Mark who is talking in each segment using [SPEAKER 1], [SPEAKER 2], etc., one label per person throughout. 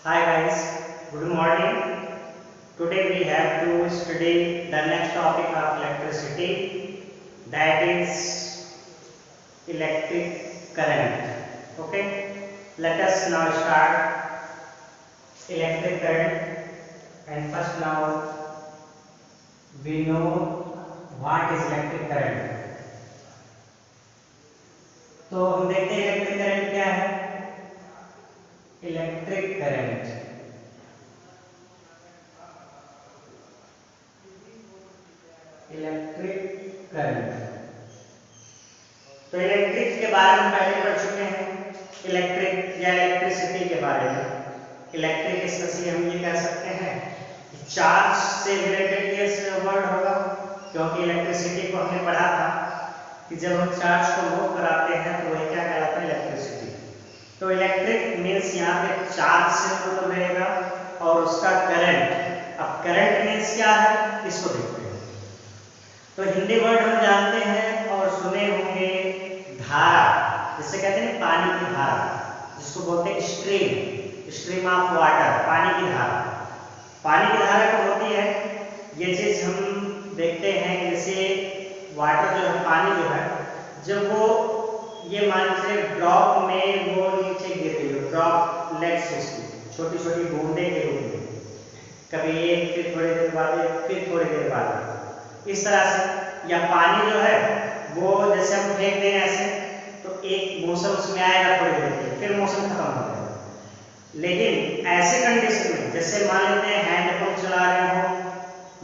[SPEAKER 1] Hi guys, good morning. Today we have to study the next topic of electricity, that is electric current. Okay, let us now start electric current. And first now we know what is electric current. तो हम देखते हैं electric current क्या है. Electric current electric current तो electric के बारे में पहले पढ़ चुके हैं. इलेक्ट्रिक या इलेक्ट्रिसिटी के बारे में. इलेक्ट्रिक स्पेशली हम ये कह सकते हैं चार्ज से रिलेटेड ये वर्ड होगा, क्योंकि इलेक्ट्रिसिटी को हमने पढ़ा था कि जब हम चार्ज को मूव कराते हैं तो वही क्या कहलाता है, इलेक्ट्रिसिटी. तो इलेक्ट्रिक मीन्स यहाँ पे चार्ज से मतलब रहेगा और उसका करंट. अब करंट मीन्स क्या है इसको देखते हैं. तो हिंदी वर्ड हम जानते हैं और सुने होंगे धारा, जिसे कहते हैं पानी की धारा, जिसको बोलते हैं स्ट्रीम ऑफ वाटर, पानी की धारा. पानी की धारा कब होती है, ये चीज हम देखते हैं. जैसे वाटर जो है, पानी जो है, जब वो ये मान से ड्रॉप में वो नीचे गिर रही है, ड्रॉप लेट्स उसकी छोटी छोटी बूंदे के रूप में, कभी एक फिर थोड़ी देर बाद एक फिर थोड़ी देर बाद, इस तरह से. या पानी जो है वो जैसे हम फेंक दें ऐसे, तो एक मौसम उसमें आएगा थोड़ी देर के, फिर मौसम खत्म हो जाएगा. लेकिन ऐसे कंडीशन में जैसे मान लेते हैं हैंडपंप चला रहे हो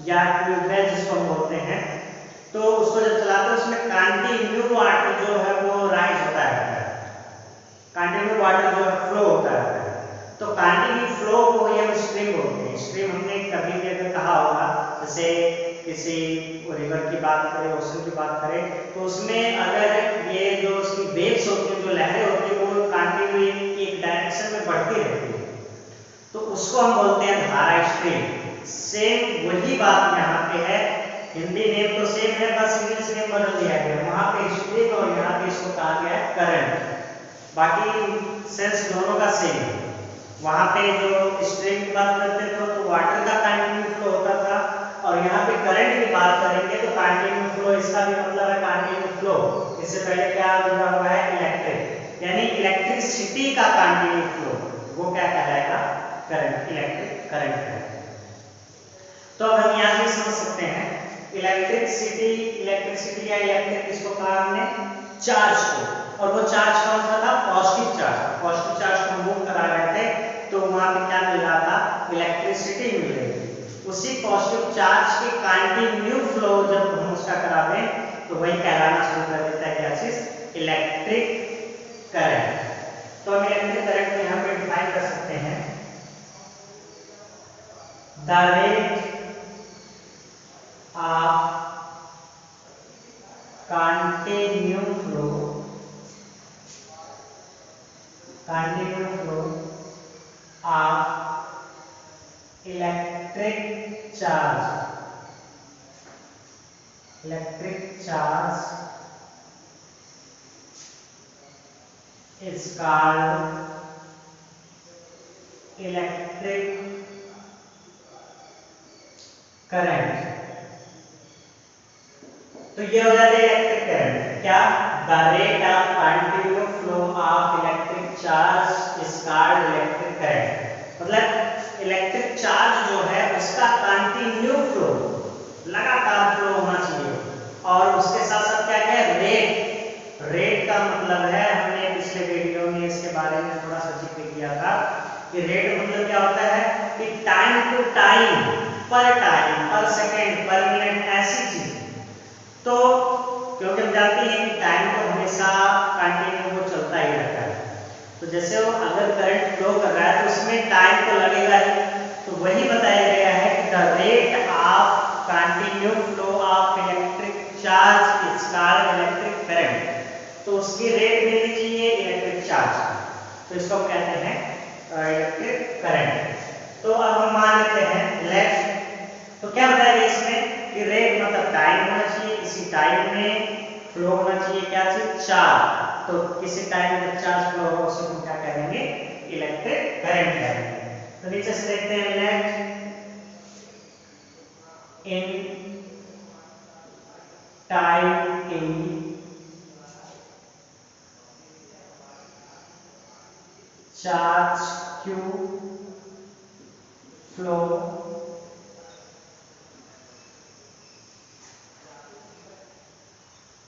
[SPEAKER 1] या ट्यूबवेल जिसको हम बोलते हैं, तो उसको जब चलाते हैं उसमें कंटिन्यू वाटर जो है वो राइज होता है, कंटिन्यू वाटर जो है फ्लो होता है. तो कंटिन्यू फ्लो को ही हम स्ट्रीम बोलते हैं. स्ट्रीम हमने कभी भी अगर कहा होगा, जैसे किसी रिवर की बात करें, ओशन की बात करें, तो उसमें अगर ये जो उसकी वेव्स होती हैं, जो लहरें होती हैं, वो कंटिन्यू एक डायरेक्शन में बढ़ती रहती है, तो उसको हम बोलते हैं धारा, स्ट्रीम. सेम वही बात यहाँ पे है. हिंदी नेम तो सेम है, बस इंग्लिश नेम बदल दिया गया. वहाँ पे स्ट्रीम और यहाँ पे इसको कहा गया है करंट. बाकी सेंस दोनों का सेम है. वहाँ पे जो स्ट्रीम की बात करते थे तो वाटर का कंटिन्यू फ्लो होता था, और यहाँ पे करंट की बात करेंगे तो कंटिन्यू फ्लो, इसका भी मतलब है कंटिन्यू फ्लो. इससे पहले क्या जुड़ा हुआ है, इलेक्ट्रिक, यानी इलेक्ट्रिसिटी का कंटिन्यू फ्लो, वो क्या कहलाएगा, करंट, इलेक्ट्रिक करंट है. तो अब हम यहाँ से समझ सकते हैं इलेक्ट्रिसिटी या इलेक्ट्रिक किसको कहा हमने, चार्ज को. और वो चार्ज कौन सा था, पॉजिटिव चार्ज. पॉजिटिव चार्ज को मूव करा रहे थे तो वहां पे क्या मिल रहा था, इलेक्ट्रिसिटी मिल रही थी. उसी पॉजिटिव चार्ज के कंटिन्यू फ्लो जब हम उसका करा दें तो वही कहलाना शुरू कर देता है क्या चीज, इलेक्ट्रिक करंट. तो हम इलेक्ट्रिक करंट को यहाँ पे डिफाइन कर सकते हैं, the rate of continue flow of electric charge is called electric current. तो ये हो जाता है इलेक्ट्रिक करंट. क्या, the rate of continue flow of electric charge is called electric current. मतलब इलेक्ट्रिक चार्ज जो है उसका कंटिन्यू फ्लो, लगातार फ्लो होना चाहिए. और उसके साथ साथ क्या है, रेट का मतलब है, हमने पिछले वीडियो में इसके बारे में थोड़ा सा जिक्र किया था कि रेट मतलब क्या होता है कि टाइम टू टाइम, पर सेकेंड, पर मिनट, ऐसी चीज. तो क्योंकि हम जानते हैं कि टाइम तो हमेशा कंटिन्यू वो चलता ही रहता है, तो जैसे वो अगर करंट फ्लो कर रहा है तो उसमें टाइम तो लगेगा ही. तो वही बताया गया है कि the rate of continue flow of electric charge is called electric current. तो उसकी रेट मिलनी चाहिए इलेक्ट्रिक चार्ज, तो इसको हम कहते हैं इलेक्ट्रिक करंट. तो अब हम मान लेते हैं लेट, तो क्या बताएगा इसमें कि रेट मतलब टाइम होना चाहिए, किसी टाइम में फ्लो होना चाहिए क्या चीज, चार्ज. तो किसी टाइम में चार्ज फ्लो हो उसे हम क्या कहेंगे, इलेक्ट्रिक करंट कहेंगे. तो नीचे से देखते हैं let in time T charge Q flow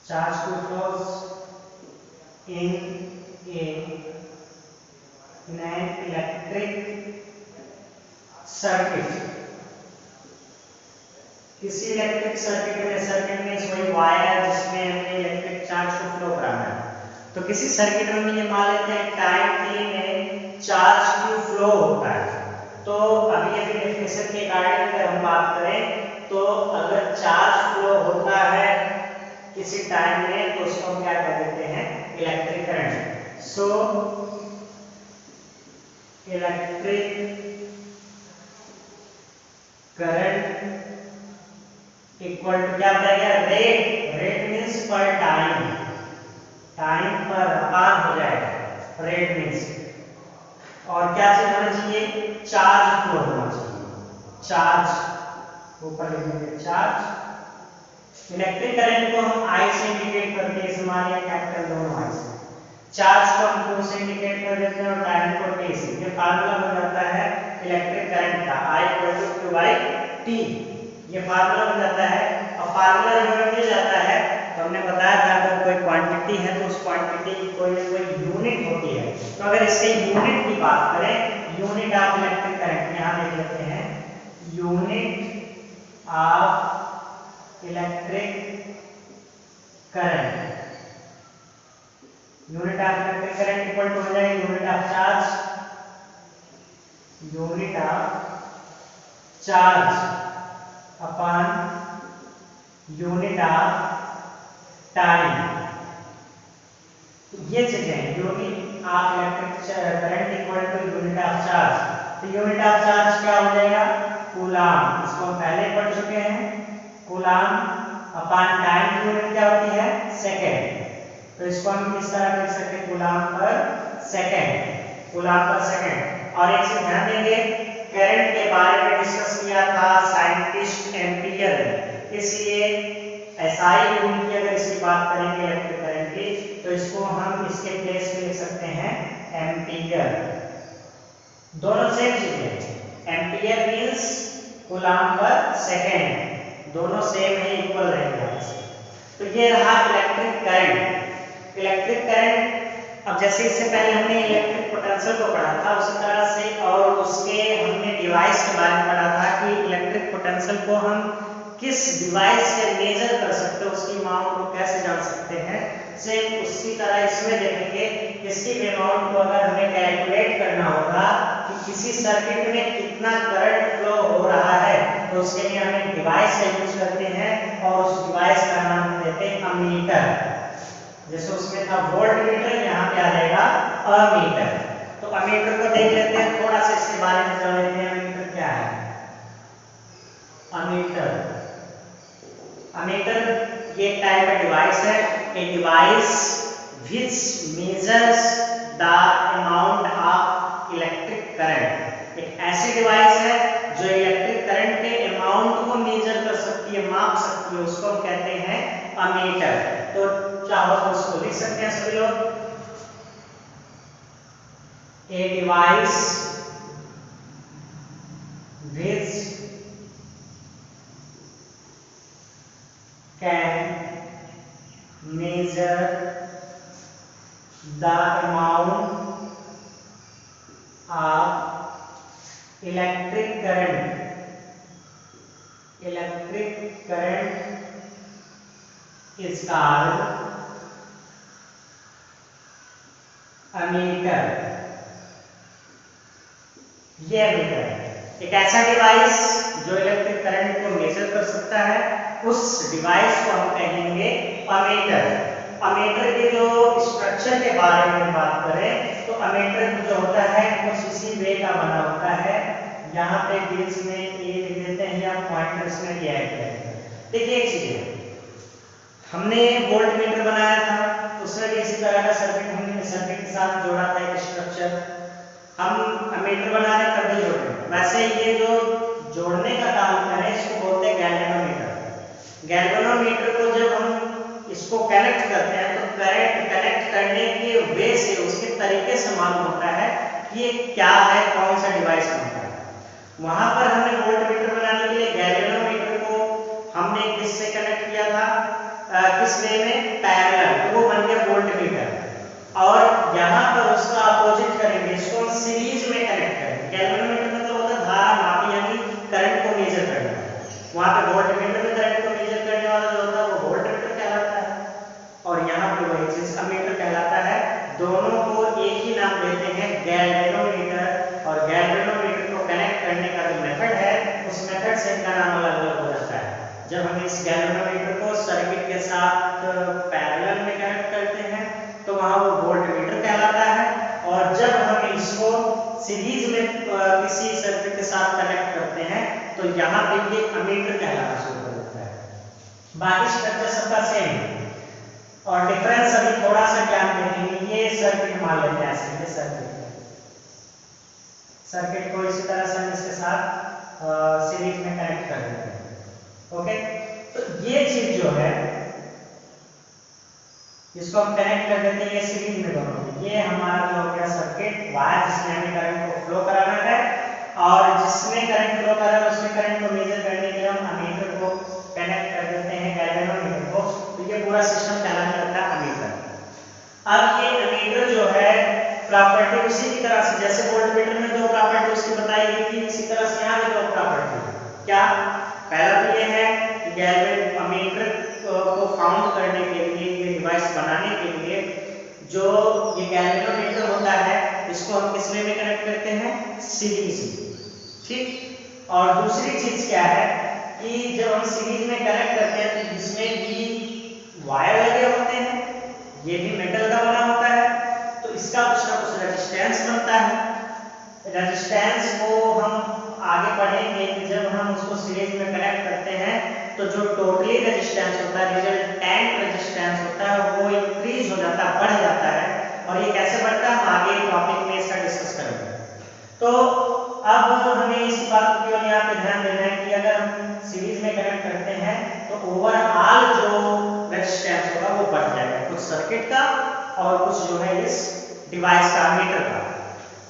[SPEAKER 1] charge Q flows in an electric circuit. किसी इलेक्ट्रिक सर्किट में वही वायर जिसमें हमने इलेक्ट्रिक चार्ज को फ्लो कराना है। तो किसी सर्किट में ये मान लेते हैं टाइम t में चार्ज Q फ्लो होता है। तो अभी डेफिनेशन के अकॉर्डिंग अगर हम बात करें तो अगर चार्ज फ्लो होता है किसी टाइम में तो उसको हम क्या कह देते हैं electric current. So electric current equal to क्या बताएगा rate. Rate means per time, time per upon हो जाएगा रेट मींस। और क्या चीज होना चाहिए चार्ज फ्लो होना चाहिए। चार्ज ऊपर लिखेंगे चार्ज। इलेक्ट्रिक करंट को हम I से इंडिकेट करते हैं, हमारे कैपिटल दोनों I से। चार्ज को हम Q से इंडिकेट कर देते हैं और टाइम को T से। ये फार्मूला बन जाता है इलेक्ट्रिक करंट का I = Q/T। ये फार्मूला बन जाता है। और फार्मूला जब हमें मिल जाता है तो हमने बताया था अगर कोई क्वांटिटी है तो उस क्वांटिटी की कोई ना कोई यूनिट होती है। तो अगर इसके यूनिट की बात करें यूनिट ऑफ इलेक्ट्रिक करंट यहां देख लेते हैं unit of electric current. Unit of electric current equal to हो जाएगा unit of charge, unit of charge upon unit of time. ये चीजें unit of electric current equal to unit of charge. तो unit of charge क्या हो जाएगा coulomb. इसको हम पहले पढ़ चुके हैं। कूलाम अपॉन टाइम की यूनिट क्या होती है सेकंड। तो इसको हम इस तरह लिख सकते हैं कूलाम पर सेकंड, कूलाम पर सेकंड। और एक चीज ध्यान देंगे करंट के बारे में डिस्कस किया था साइंटिस्ट एम्पियर, इसलिए एसआई यूनिट की अगर इसकी बात करेंगे इलेक्ट्रिक करंट की तो इसको हम इसके प्लेस पे लिख सकते हैं एम्पियर। दोनों सेम चीजें, एम्पियर मींस कूलाम पर सेकंड, दोनों सेम है इक्वल रहेगा। तो ये रहा इलेक्ट्रिक करंट। इलेक्ट्रिक करंट अब जैसे इससे पहले हमने इलेक्ट्रिक पोटेंशियल को पढ़ा था उसी तरह से और उसके हमने डिवाइस के बारे में पढ़ा था कि इलेक्ट्रिक पोटेंशियल को हम किस डिवाइस से मेजर कर सकते हैं, उसकी अमाउंट को कैसे जान सकते हैं। सेम उसी तरह इसमें देखेंगे इसकी अमाउंट को अगर हमें कैलकुलेट करना होगा कि किसी सर्किट में कितना करंट फ्लो हो रहा है तो उसके लिए हम एक डिवाइस का यूज करते हैं और उस डिवाइस का नाम देते हैं अमीटर। जैसे उसमें था वोल्ट मीटर, यहाँ पे आ जाएगा अमीटर। तो अमीटर को देख लेते हैं, थोड़ा सा इसके बारे में जान लेते हैं अमीटर क्या है। अमीटर, अमीटर ये एक टाइप का डिवाइस है, a device which measures the amount of electric current. एक ऐसी डिवाइस है जो इलेक्ट्रिक करंट के अमाउंट को मेजर कर सकती है, माप सकती है, उसको हम कहते हैं अमीटर। तो चाहो तो उसको लिख सकते हैं सभी लोग, a device which can measure the amount of electric current is called ammeter. ये अमीटर एक ऐसा डिवाइस जो इलेक्ट्रिक करंट को मेजर कर सकता है, उस डिवाइस को हम कहेंगे अमीटर। अमीटर के जो स्ट्रक्चर के बारे में बात करें तो अमीटर जो होता है कुछ इसी वे का बना होता है। यहाँ पे बीच में ये लिख देते हैं या पॉइंटर्स में ये ऐड करेंगे। देखिए एक चीज है, हमने वोल्ट मीटर बनाया था, उसमें भी इसी तरह का सर्किट हमने सर्किट के साथ जोड़ा था एक स्ट्रक्चर। हम अमीटर बना रहे हैं तभी जोड़ रहे हैं। वैसे ये जो जोड़ने का काम करें इसको बोलते हैं गैल्वेनोमीटर। गैल्वेनोमीटर को जब हम इसको कनेक्ट करते हैं तो कनेक्ट करने के वे से, उसके तरीके से मालूम होता है कि ये क्या है, कौन सा डिवाइस बनता है। वहां पर हमने वोल्टमीटर बनाने के लिए गैल्वेनोमीटर को हमने किससे कनेक्ट किया था, किस वे में, पैरेलल, तो वो बन गया वोल्टमीटर। और यहाँ पर उसका अपोजिट करेंगे, इसको हम सीरीज में कनेक्ट करेंगे। गैल्वेनोमीटर मतलब होता है धारा मापी, यानी करंट को मेजर करना। वहाँ पे वोल्टमीटर में करंट को मेजर करने वाला जो होता है वो वोल्टमीटर कहलाता है, और यहाँ पे वही चीज अमीटर कहलाता है। दोनों को एक ही नाम देते हैं, गैल्वेनोमीटर। और गैल्वेनोमीटर को कनेक्ट करने का जो मेथड है, उस मेथड से इनका नाम अलग अलग हो जाता है। जब हम इस गैल्वेनोमीटर को सर्किट के साथ पैरेलल में कनेक्ट करते हैं तो वहाँ वो वोल्टमीटर कहलाता है, और जब हम इसको सीरीज में किसी सर्किट के साथ कनेक्ट करते हैं तो यहाँ पे ये अमीटर कहलाना शुरू कर देता है। बाकी स्ट्रक्चर सबका सेम है, और डिफरेंस अभी थोड़ा सा ज्ञान देखेंगे। ये सर्किट मान लेते हैं ऐसे, ये सर्किट को इसी तरह से हम इसके साथ सीरीज में कनेक्ट कर देते हैं। ओके, तो ये चीज जो है इसको हम कनेक्ट कर देते हैं, ये सीरीज में दोनों। ये हमारा जो हो गया सर्किट, वायर जिसमें हमें करंट को फ्लो कराना है, और जिसमें करंट फ्लो कर रहा है उसमें करंट को मेजर करने के लिए हम अमीटर को कनेक्ट कर देते हैं, गैल्वेनोमीटर को। तो ये पूरा सिस्टम कहलाने लगता है अमीटर। अब ये अमीटर जो है प्रॉपर्टी उसी की तरह से, जैसे वोल्टमीटर में जो प्रॉपर्टी उसकी बताई गई थी, इसी तरह से यहाँ भी दो प्रॉपर्टी। क्या? पहला तो ये है कि अमीटर को फाउंड करने के लिए, ये डिवाइस बनाने के लिए जो ये गैल्वेनोमीटर होता है, इसको हम किस में कनेक्ट करते हैं, सीरीज में। ठीक। और दूसरी चीज क्या है कि जब हम सीरीज में कनेक्ट करते हैं तो इसमें भी वायर लगे होते हैं, ये भी मेटल का बना होता है, तो इसका कुछ ना कुछ रेजिस्टेंस बनता है। रेजिस्टेंस को हम आगे पढ़ेंगे कि जब हम उसको सीरीज में कनेक्ट करते हैं तो जो टोटली रेजिस्टेंस होता है, रिजल्टेंट रेजिस्टेंस होता है, वो इंक्रीज हो जाता है, बढ़ जाता है। और ये कैसे बढ़ता है हम आगे टॉपिक में इसका डिस्कस करेंगे। तो अब हमें इस बात को केवल यहाँ पे ध्यान देना है कि अगर हम सीरीज में कनेक्ट करते हैं तो ओवरऑल जो रेजिस्टेंस होगा वो बढ़ जाएगा, कुछ सर्किट का और कुछ जो है इस डिवाइस का, मीटर का।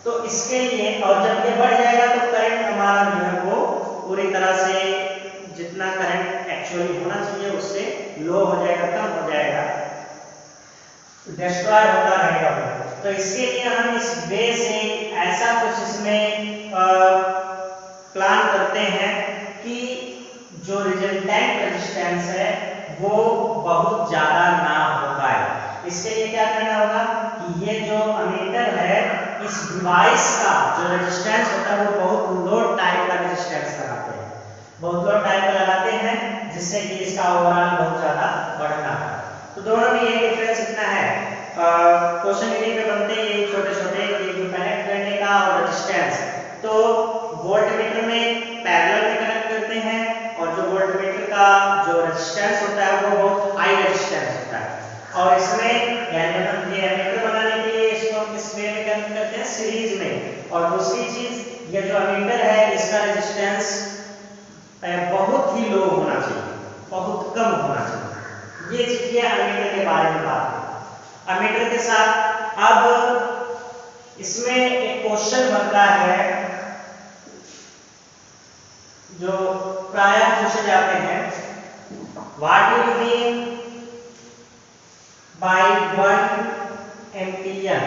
[SPEAKER 1] तो इसके लिए, और जब ये बढ़ जाएगा तो करंट हमारा जो है वो पूरी तरह से जितना करंट एक्चुअली होना चाहिए उससे लो हो जाएगा, कम हो जाएगा, डिस्ट्रॉय होता रहेगा। तो इसके लिए हम इस वे से ऐसा कुछ इसमें प्लान करते हैं कि जो रिजल्टेंट रेजिस्टेंस है वो बहुत ज्यादा ना हो पाए। इसके लिए क्या करना होगा कि ये जो अमीटर है, इस डिवाइस का जो रेजिस्टेंस होता है वो बहुत लो टाइप का रेजिस्टेंस लगाते हैं, बहुत लो टाइप का लगाते हैं, जिससे कि इसका ओवरऑल बहुत ज्यादा बढ़ना है। तो दोनों में ये डिफरेंस इतना है। क्वेश्चन इन्हीं पे बनते हैं ये छोटे छोटे, जो कनेक्ट करने का और रेजिस्टेंस। तो वोल्टमीटर में पैरेलल में कनेक्ट करते हैं, और जो वोल्टमीटर का जो रेजिस्टेंस होता है वो बहुत हाई रेजिस्टेंस होता है। और इसमें एमीटर बनाने के लिए इसको हम किस वे में कनेक्ट करते हैं, सीरीज में। और दूसरी चीज, ये जो अमीटर है इसका रेजिस्टेंस बहुत ही लो होना चाहिए, बहुत कम होना चाहिए। ये चीज है अमीटर के बारे में बात है। अमीटर के साथ अब इसमें एक क्वेश्चन बनता है जो प्रायः पूछे जाते हैं, what do you mean by 1 ampere?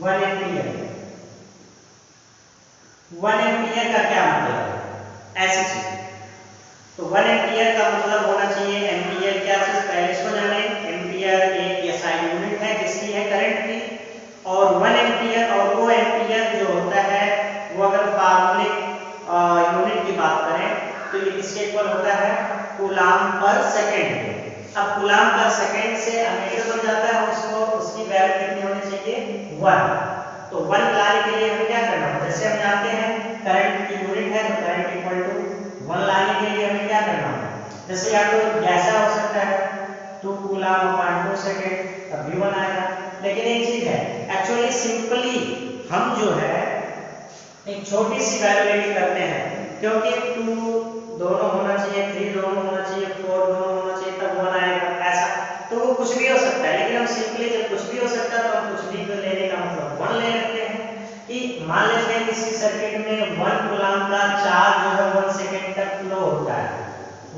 [SPEAKER 1] 1 ampere, 1 ampere का क्या मतलब है? ऐसी चीज। तो 1 एम्पियर का मतलब होना चाहिए, एम्पियर क्या चीज पहले इसको जाने। एम्पियर एक एसआई यूनिट है जिसकी है करंट की, और 1 एम्पियर और 2 एम्पियर जो होता है वो अगर फार्मूलिक यूनिट की बात करें तो ये किसके इक्वल होता है, कूलाम पर सेकेंड के। अब कूलाम पर सेकेंड से एम्पियर बन जाता है, उसको उसकी वैल्यू कितनी होनी चाहिए, 1। तो 1 लाने के लिए हमें क्या करना होगा, जैसे हम जानते हैं करंट की यूनिट है तो करंट इक्वल टू 1 लाने के लिए हमें क्या करना होगा, जैसे या तो जैसा हो सकता है 2 कूलाम 2 सेकेंड, तब भी 1 आएगा। लेकिन एक चीज है, एक्चुअली सिंपली हम जो है एक छोटी सी वैल्यू लेके करते हैं, क्योंकि 2 दोनों होना चाहिए, 3 दोनों होना चाहिए, 4 दोनों होना चाहिए, तब 1 आएगा ऐसा। तो वो कुछ भी हो सकता है, लेकिन हम सिंपली जब कुछ भी हो सकता है तो हम कुछ भी को लेने का मतलब 1 ले लेते हैं। कि मान लेते हैं किसी सर्किट में 1 कूलम का चार्ज जो है 1 सेकंड तक फ्लो होता है,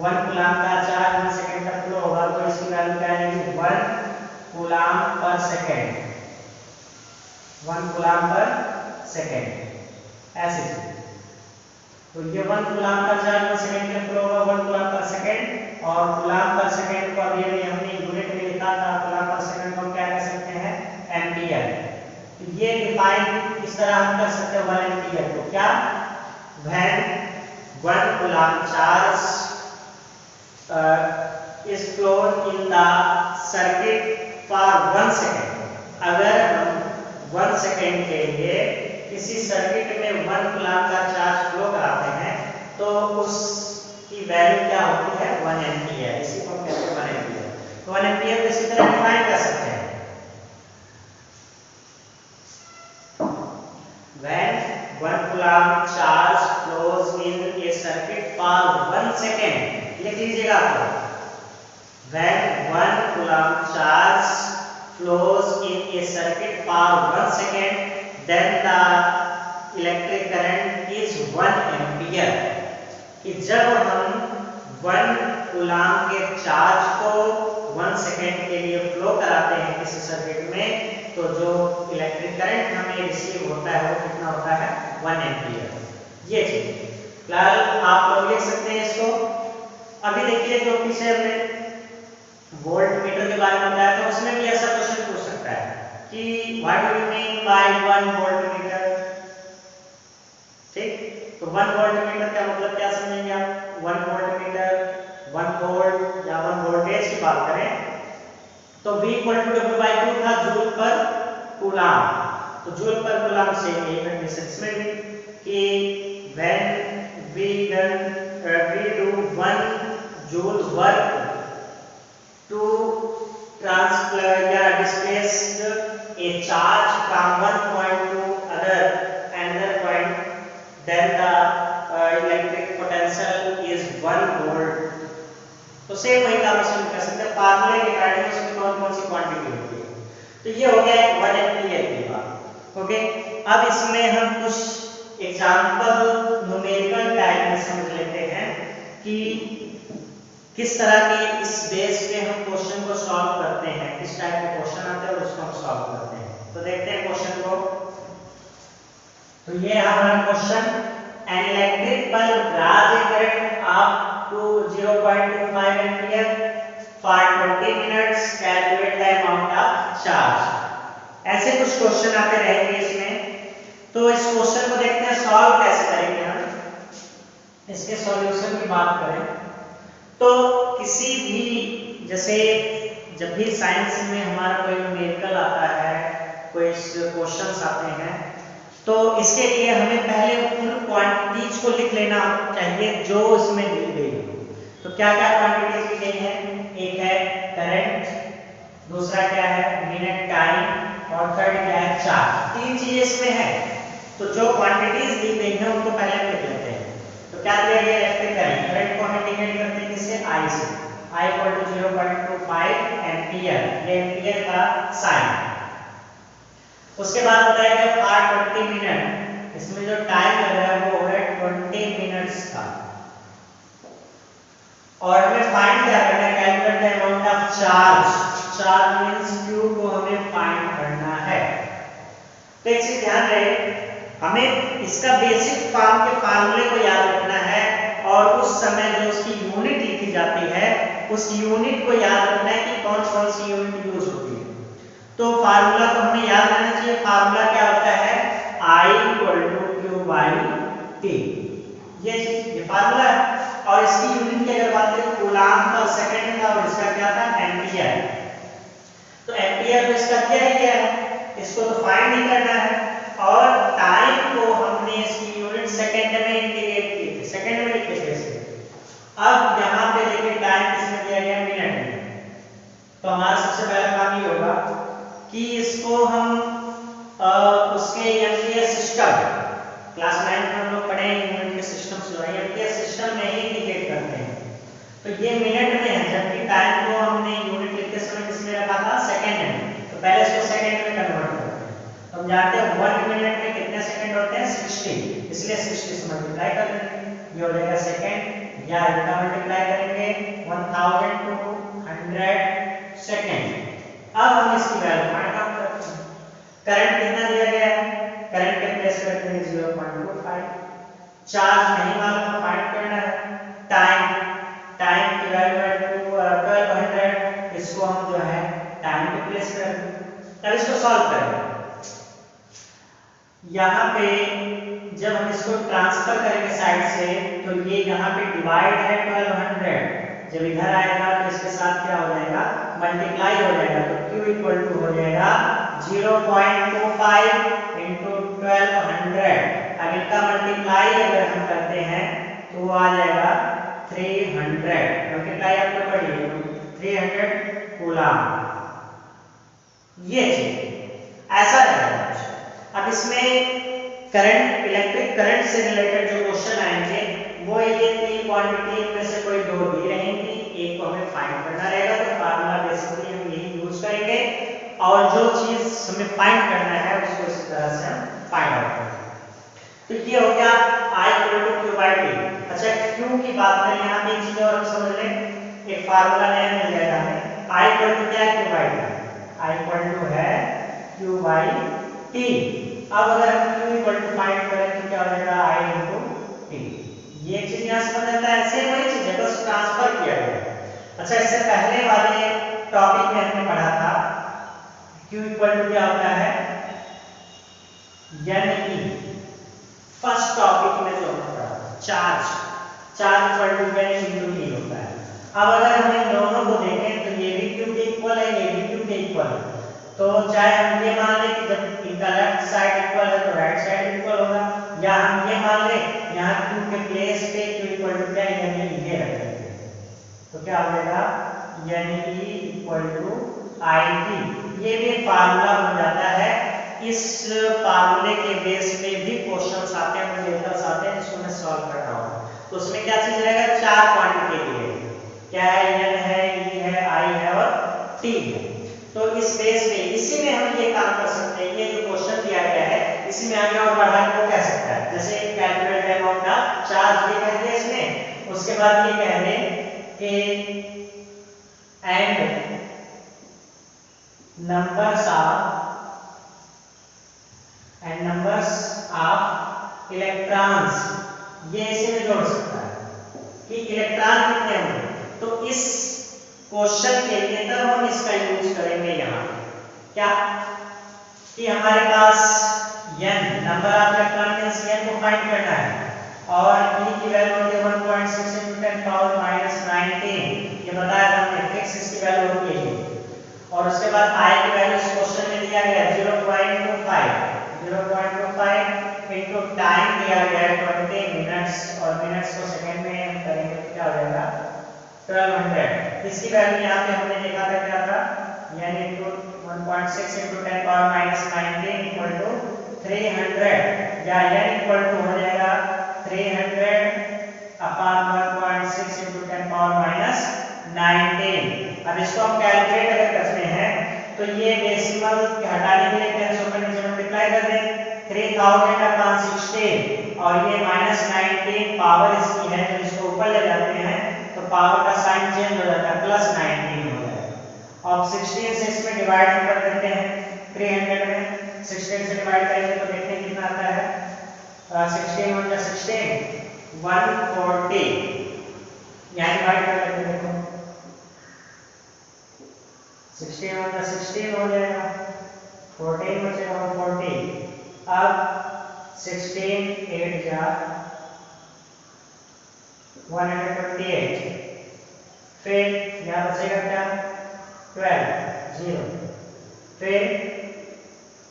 [SPEAKER 1] 1 कूलम का चार्ज 1 सेकंड तक फ्लो होगा, तो इसकी वैल्यू क्या आएगी 1 coulomb per second, 1 coulomb per second ऐसे। तो ये 1 कूलम का चार्ज 1 सेकंड में फ्लो होगा 1 कूलम पर सेकंड, और कूलम पर सेकंड को अभी हमने यूनिट में लिखा था, कूलम पर सेकंड को क्या कह सकते हैं एम्पियर। तो ये डिफाइन इस तरह हम कर सकते हैं 1 एम्पियर को, क्या when 1 coulomb charge is flown in the circuit for 1 second. अगर हम 1 सेकंड के लिए किसी सर्किट में 1 कूलम का चार्ज फ्लो कराते हैं तो उसकी वैल्यू क्या होती है 1 एम्पियर। इसी को हम कहते हैं 1 एम्पियर। तो 1 एम्पियर को इसी तरह डिफाइन कर सकते हैं, when 1 coulomb charge flows in A circuit for 1 second. लिख लीजिएगा आप, when 1 coulomb charge flows in a circuit for 1 second, then the electric current is 1 ampere। कि जब हम 1 कूलम के चार्ज को 1 सेकेंड के लिए फ्लो कराते हैं किसी सर्किट में, तो जो इलेक्ट्रिक करंट हमें रिसीव होता है वो कितना होता है 1 एम्पियर। ये चीज फिलहाल आप लोग लिख सकते हैं इसको। अभी देखिए जो पीछे हमने वोल्ट मीटर के बारे में बताया था, उसमें भी ऐसा क्वेश्चन पूछ सकता है कि what do you mean by 1 volt meter. ठीक, तो 1 वोल्ट मीटर का मतलब क्या समझेंगे आप, 1 वोल्ट मीटर 1 वोल्ट या 1 वोल्टेज की बात करें तो V = W/2 था जूल पर कूलम। तो जूल पर कूलम से ये कंडीशन में भी कि when we do 1 joule work to transfer या displace a charge from one point to another point, then the electric potential is 1 volt। तो सेम वही काम हम कर सकते हैं, फार्मूले के अकॉर्डिंग उसमें कौन कौन सी क्वांटिटी होती है। तो ये हो गया 1 एम्पियर की बात। ओके, अब इसमें हम कुछ एग्जांपल न्यूमेरिकल टाइप में समझ लेते हैं कि किस तरह के इस बेस पे हम क्वेश्चन को सॉल्व करते हैं, किस टाइप के क्वेश्चन आते हैं और उसको हम सॉल्व करते हैं। तो देखते हैं क्वेश्चन को। तो ये हमारा question, an electric bulb draws a current up to 0.25 ampere for 20 minutes, calculate the amount of charge. ऐसे कुछ क्वेश्चन आते रहेंगे इसमें। तो इस क्वेश्चन को देखते हैं सॉल्व कैसे करेंगे हम। इसके सॉल्यूशन की बात करें तो किसी भी, जैसे जब भी साइंस में हमारा कोई न्यूमेरिकल आता है, कोई क्वेश्चंस आते हैं, तो इसके लिए हमें पहले उन क्वांटिटीज को लिख लेना चाहिए जो इसमें दी गई हो। तो क्या क्या क्वांटिटीज दी गई हैं, एक है करंट, दूसरा क्या है मिनट टाइम, और थर्ड क्या है चार्ज। 3 चीजें इसमें है। तो जो क्वांटिटीज दी गई हैं उनको पहले लिख लेते हैं। तो क्या दिया गया इलेक्ट्रिक करंट, करंट को हम इंडिकेट करते हैं किससे, I से, I = 0.25 एम्पियर, ये एम्पियर का साइन। उसके बाद बताया गया फॉर 20 मिनट, इसमें जो टाइम लग रहा है वो है 20 मिनट्स का, और हमें फाइंड क्या करना है, calculate the amount of charge. Charge means Q को हमें फाइंड करना है। तो एक चीज ध्यान रहे, हमें इसका बेसिक फॉर्म के फार्मूले को याद रखना है, और उस समय जो उसकी यूनिट लिखी जाती है उस यूनिट को याद रखना है कि कौन कौन सी यूनिट यूज होती है। तो फार्मूला को हमें याद रहना चाहिए। फार्मूला क्या होता है, I = Q/T। ये फार्मूला है, और इसकी यूनिट की अगर बात करें कूलम पर सेकंड था, और इसका क्या था एम्पियर। तो एम्पियर तो इसका क्या ही है, इसको तो फाइंड नहीं करना है, और टाइम को हमने इसकी यूनिट सेकंड में इंडिकेट की थी, सेकंड में लिखे थे इसे। अब यहाँ पे देखिए टाइम किसमें दिया गया, मिनट में। तो हमारा सबसे पहला काम ये होगा कि इसको हम उसके क्लास 9 में हम लोग पढ़े हैं यूनिट के सिस्टम्स जो है ये सिस्टम में ही इंडिकेट करते हैं। तो ये मिनट में है, जबकि टाइम को हमने यूनिट लिखते समय किसमें रखा था, सेकंड में। तो पहले इसको सेकंड में कन्वर्ट करते हैं। तो हम जानते हैं 1 मिनट में कितने सेकंड होते हैं, 60, इसलिए 60 से मल्टीप्लाई कर देंगे, ये हो जाएगा सेकंड, या इतना मल्टीप्लाई करेंगे 1000 टू 100 सेकंड। अब हम इसकी वैल्यू फाइंड आउट करते हैं। करंट कितना दिया गया है, करंट के प्लेस करते हैं 0.25, चार्ज नहीं मालूम तो फाइंड करना है, टाइम की वैल्यू है 1200, इसको हम जो है टाइम पे प्लेस कर दें। अब इसको सॉल्व करें, यहाँ पे जब हम इसको ट्रांसफर करेंगे साइड से तो ये यहाँ पे डिवाइड है 1200, जब इधर आएगा तो इसके साथ क्या हो जाएगा, मल्टीप्लाई हो जाएगा, तो Q इक्वल टू हो जाएगा 0.25 इंटू 1200। अब इनका मल्टीप्लाई अगर हम करते हैं तो वो आ जाएगा 300, मल्टीप्लाई आप लोग पढ़िए 300 कूलम, ये चीज ऐसा रहेगा। अब इसमें करंट, इलेक्ट्रिक करंट से रिलेटेड जो क्वेश्चन आएंगे वो ये तीन क्वांटिटी में से कोई दो दी रहेंगी, एक को हमें फाइंड करना रहेगा, तो फार्मूला बेसिकली हम यही यूज करेंगे, और जो चीज हमें फाइंड करना है उसको इस तरह से हम फाइंड आउट करेंगे। तो ये हो गया I equal to Q by T। अच्छा Q की बात करें, यहाँ पे एक चीज और समझ लें, एक फार्मूला नया मिल जाएगा हमें, I इक्वल टू क्या है, Q by T, I equal to है Q बाई T। अब अगर हम Q इक्वल टू फाइंड करें तो क्या हो जाएगा, I इनटू T। ये चीज यहाँ समझ आता है, सेम वही चीज है, बस ट्रांसफर किया गया है। अच्छा इससे पहले वाले टॉपिक में हमने पढ़ा था Q इक्वल टू क्या होता है, यानी फर्स्ट टॉपिक में जो हमने पढ़ा था charge equal to N into T होता है। अब अगर हम इन दोनों को देखें तो ये भी Q के इक्वल है, ये भी Q के इक्वल है, तो चाहे हम ये मान लें कि जब इनका लेफ्ट साइड इक्वल है तो राइट साइड इक्वल होगा, या हम ये मान लें यहाँ Q के प्लेस पे Q इक्वल टू क्या है, यानी ये रख देंगे, तो क्या हो जाएगा, यानी E इक्वल टू IT। ये भी फार्मूला बन जाता है, इस फार्मूले के बेस पे भी क्वेश्चंस आते हैं, रिजल्ट्स आते हैं जिसको मैं सॉल्व कर रहा हूँ। तो उसमें क्या चीज रहेगा, चार क्वांटिटी दी है, क्या है, N है, E है, I है और T है। तो इस बेस पे इसी में हम ये काम कर सकते हैं, ये जो क्वेश्चन दिया गया है इसी में आगे और बढ़ा के वो कह सकता है, जैसे कैलकुलेट अमाउंट का चार्ज ये कह दिया इसमें, उसके बाद ये कह दें कि एंड नंबर्स ऑफ इलेक्ट्रॉन्स, ये इसी में जोड़ सकता है कि इलेक्ट्रॉन कितने होंगे। तो इस क्वेश्चन के लिए तब हम इसका यूज करेंगे यहाँ क्या, कि हमारे पास n number of electron n को फाइंड करना है, और E की वैल्यू होती है 1.6 × 10⁻−19, ये बताया था हमने, फिक्स इसकी वैल्यू होती है, और उसके बाद I की वैल्यू इस क्वेश्चन में दिया गया है 0.25 इंटू टाइम दिया गया है 20 मिनट्स, और मिनट्स को सेकंड में हम करेंगे तो क्या हो जाएगा 1200। इसकी वैल्यू यहाँ पे हमने देखा था क्या था, यानी 1.6 × 10⁻−19 इक्वल टू 300, या n इक्वल टू हो जाएगा 300 अपॉन 1.6 × 10⁻19। अब इसको हम कैलकुलेट अगर करते हैं तो ये डेसिमल हटाने के लिए 10 को नीचे मल्टीप्लाई कर दें, 3000 अपॉन 16, और ये -19 पावर इसकी है, जब इसको ऊपर ले जाते हैं तो पावर का साइन चेंज हो जाता है, +19 हो जाएगा। अब 16 से इसमें डिवाइड कर देते हैं, 300 में 16 से डिवाइड करेंगे तो देखते हैं कितना आता है, 16 × 16 140, यहाँ डिवाइड कर लेते हैं, देखो 16 × 16 हो जाएगा, 14 बचेगा 140। अब 16 8 जा 128, फिर यहाँ बचेगा क्या 12 0, फिर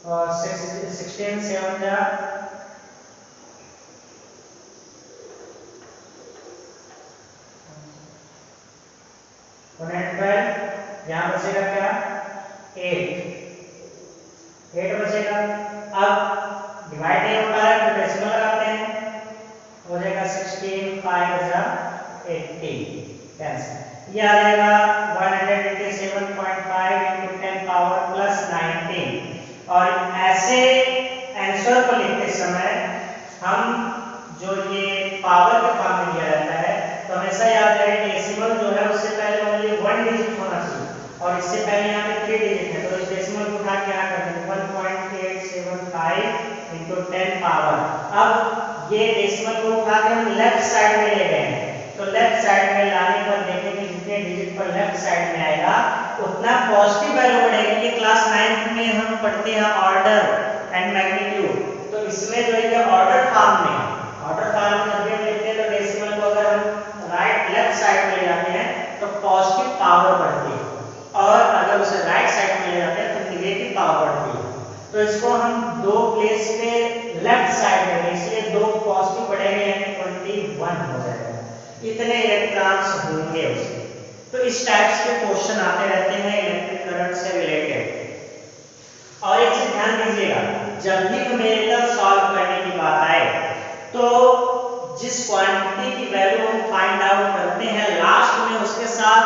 [SPEAKER 1] 16 7 जा 112, यहाँ बचेगा क्या 8 बचेगा। अब डिवाइड नहीं हो पा रहा है तो डेसिमल लगाते कैंसिल। ये आ जाएगा 187.5 into 10 पावर प्लस 19। और ऐसे आंसर को लिखते समय हम जो ये पावर के फॉर्म में दिया जाता है तो हमेशा याद रहे डेसिमल जो है उससे पहले ओनली 1 डिजिट होना चाहिए और इससे पहले यहाँ पे 3 डिजिट है, तो इस डेसिमल को उठा के यहाँ कर देंगे 1.875 into 10 पावर। अब ये डेसिमल को उठा के हम लेफ्ट साइड में ले गए हैं, तो लेफ्ट साइड में लाने पर देखेंगे जितने डिजिट पर लेफ्ट साइड में आएगा उतना पॉजिटिव वैल्यू बढ़ेगी। ये क्लास 9th में हम पढ़ते हैं ऑर्डर एंड मैग्नीट्यूड, तो इसमें जो है ऑर्डर फॉर्म में जब भी हम लिखते हैं तो डेसिमल को अगर हम राइट लेफ्ट साइड में ले जाते हैं तो पॉजिटिव पावर बढ़ती है और अगर उसे राइट साइड में ले जाते हैं तो नेगेटिव पावर बढ़ती है। तो इसको हम दो प्लेस पे लेफ्ट साइड में, इसलिए दो पॉजिटिव बढ़ेंगे यानी 21 हो जाएगा, इतने इलेक्ट्रॉन्स होंगे उसके। तो इस टाइप्स के क्वेश्चन आते रहते हैं इलेक्ट्रिक करंट से रिलेटेड। और एक चीज ध्यान दीजिएगा, जब भी न्यूमेरिकल सॉल्व करने की बात आए तो जिस क्वांटिटी की वैल्यू हम फाइंड आउट करते हैं लास्ट में उसके साथ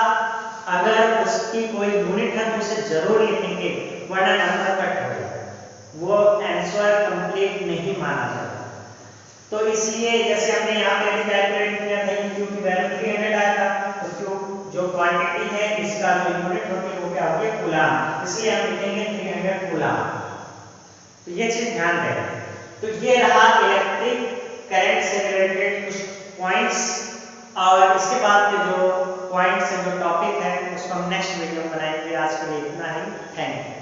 [SPEAKER 1] अगर उसकी कोई यूनिट है तो उसे जरूर लिखेंगे, वरना नंबर कट हो जाएगा, वो आंसर कंप्लीट नहीं माना जाता। तो इसलिए जैसे हमने यहाँ पे कैलकुलेट किया था कि Q की वैल्यू 300 आया था, तो Q जो क्वांटिटी है इसका जो यूनिट होती है वो क्या होगी, कूलम, इसलिए हम लिखेंगे 300 कूलम। तो ये चीज ध्यान दें। तो ये रहा इलेक्ट्रिक करंट से रिलेटेड कुछ पॉइंट्स, और इसके बाद के जो पॉइंट्स है जो टॉपिक है उसको हम नेक्स्ट वीडियो में बनाएंगे। आज के लिए इतना ही, थैंक यू।